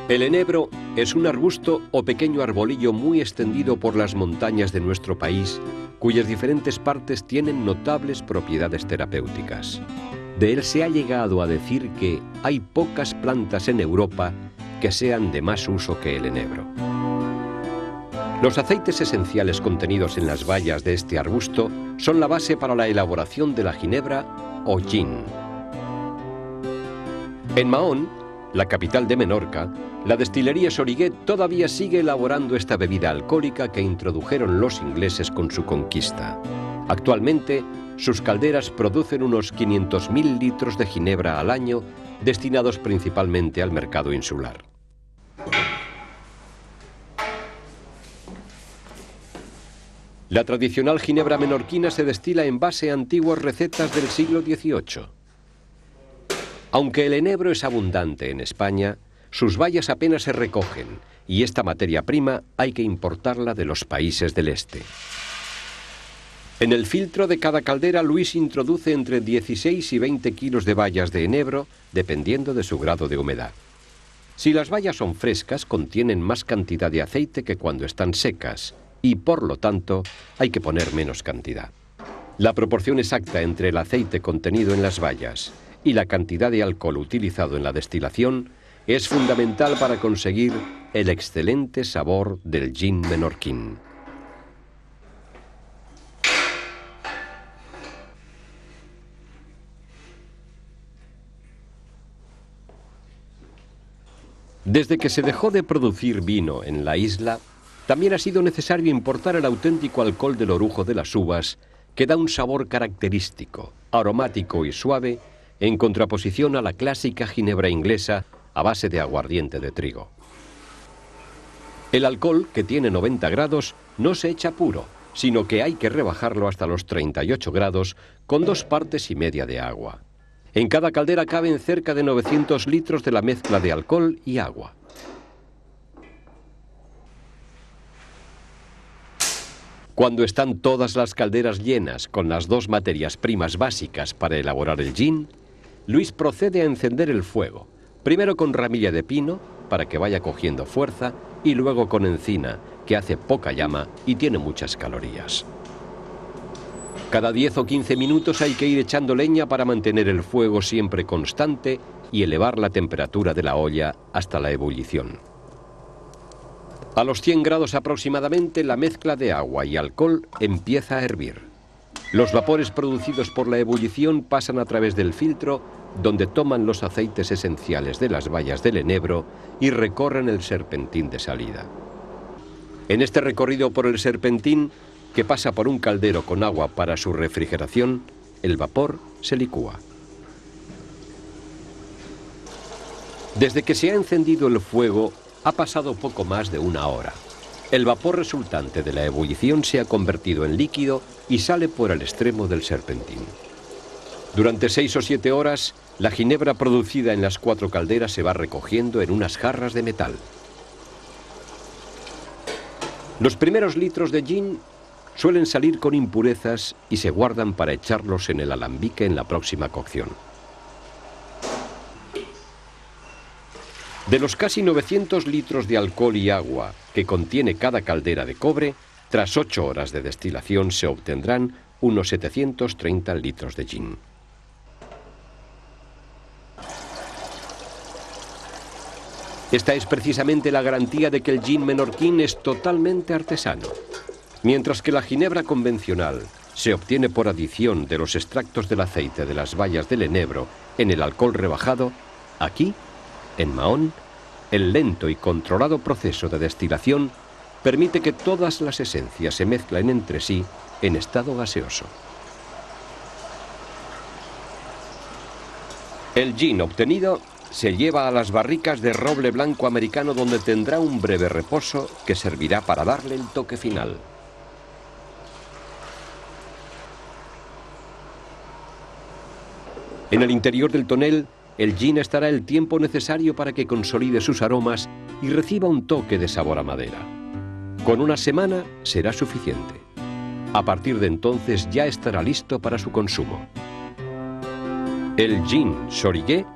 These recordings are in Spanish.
El enebro es un arbusto o pequeño arbolillo muy extendido por las montañas de nuestro país, cuyas diferentes partes tienen notables propiedades terapéuticas. De él se ha llegado a decir que hay pocas plantas en Europa que sean de más uso que el enebro. Los aceites esenciales contenidos en las bayas de este arbusto son la base para la elaboración de la ginebra o gin. En Mahón, la capital de Menorca, la destilería Soriguet todavía sigue elaborando esta bebida alcohólica que introdujeron los ingleses con su conquista. Actualmente, sus calderas producen unos 500.000 litros de ginebra al año, destinados principalmente al mercado insular. La tradicional ginebra menorquina se destila en base a antiguas recetas del siglo XVIII. Aunque el enebro es abundante en España, sus bayas apenas se recogen y esta materia prima hay que importarla de los países del este. En el filtro de cada caldera, Luis introduce entre 16 y 20 kilos de bayas de enebro, dependiendo de su grado de humedad. Si las bayas son frescas, contienen más cantidad de aceite que cuando están secas y, por lo tanto, hay que poner menos cantidad. La proporción exacta entre el aceite contenido en las bayas y la cantidad de alcohol utilizado en la destilación es fundamental para conseguir el excelente sabor del gin menorquín. Desde que se dejó de producir vino en la isla, también ha sido necesario importar el auténtico alcohol del orujo de las uvas, que da un sabor característico, aromático y suave, en contraposición a la clásica ginebra inglesa a base de aguardiente de trigo. El alcohol, que tiene 90 grados, no se echa puro, sino que hay que rebajarlo hasta los 38 grados con 2,5 partes de agua. En cada caldera caben cerca de 900 litros de la mezcla de alcohol y agua. Cuando están todas las calderas llenas con las 2 materias primas básicas para elaborar el gin, Luis procede a encender el fuego, primero con ramilla de pino, para que vaya cogiendo fuerza, y luego con encina, que hace poca llama y tiene muchas calorías. Cada 10 o 15 minutos hay que ir echando leña para mantener el fuego siempre constante y elevar la temperatura de la olla hasta la ebullición. A los 100 grados aproximadamente, la mezcla de agua y alcohol empieza a hervir. Los vapores producidos por la ebullición pasan a través del filtro, donde toman los aceites esenciales de las bayas del enebro y recorren el serpentín de salida. En este recorrido por el serpentín, que pasa por un caldero con agua para su refrigeración, el vapor se licúa. Desde que se ha encendido el fuego, ha pasado poco más de 1 hora. El vapor resultante de la ebullición se ha convertido en líquido y sale por el extremo del serpentín. Durante 6 o 7 horas, la ginebra producida en las 4 calderas se va recogiendo en unas jarras de metal. Los primeros litros de gin suelen salir con impurezas y se guardan para echarlos en el alambique en la próxima cocción. De los casi 900 litros de alcohol y agua que contiene cada caldera de cobre, tras 8 horas de destilación se obtendrán unos 730 litros de gin. Esta es precisamente la garantía de que el gin menorquín es totalmente artesano. Mientras que la ginebra convencional se obtiene por adición de los extractos del aceite de las bayas del enebro en el alcohol rebajado, aquí, en Mahón, el lento y controlado proceso de destilación permite que todas las esencias se mezclen entre sí en estado gaseoso. El gin obtenido se lleva a las barricas de roble blanco americano, donde tendrá un breve reposo que servirá para darle el toque final. En el interior del tonel, el gin estará el tiempo necesario para que consolide sus aromas y reciba un toque de sabor a madera. Con 1 semana será suficiente. A partir de entonces ya estará listo para su consumo. El gin Soriguet,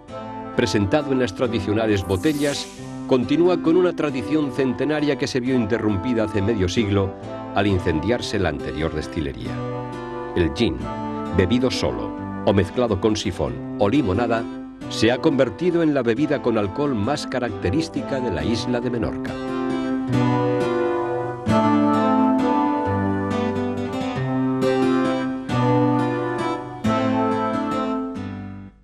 presentado en las tradicionales botellas, continúa con una tradición centenaria que se vio interrumpida hace medio siglo al incendiarse la anterior destilería. El gin, bebido solo, o mezclado con sifón o limonada, se ha convertido en la bebida con alcohol más característica de la isla de Menorca.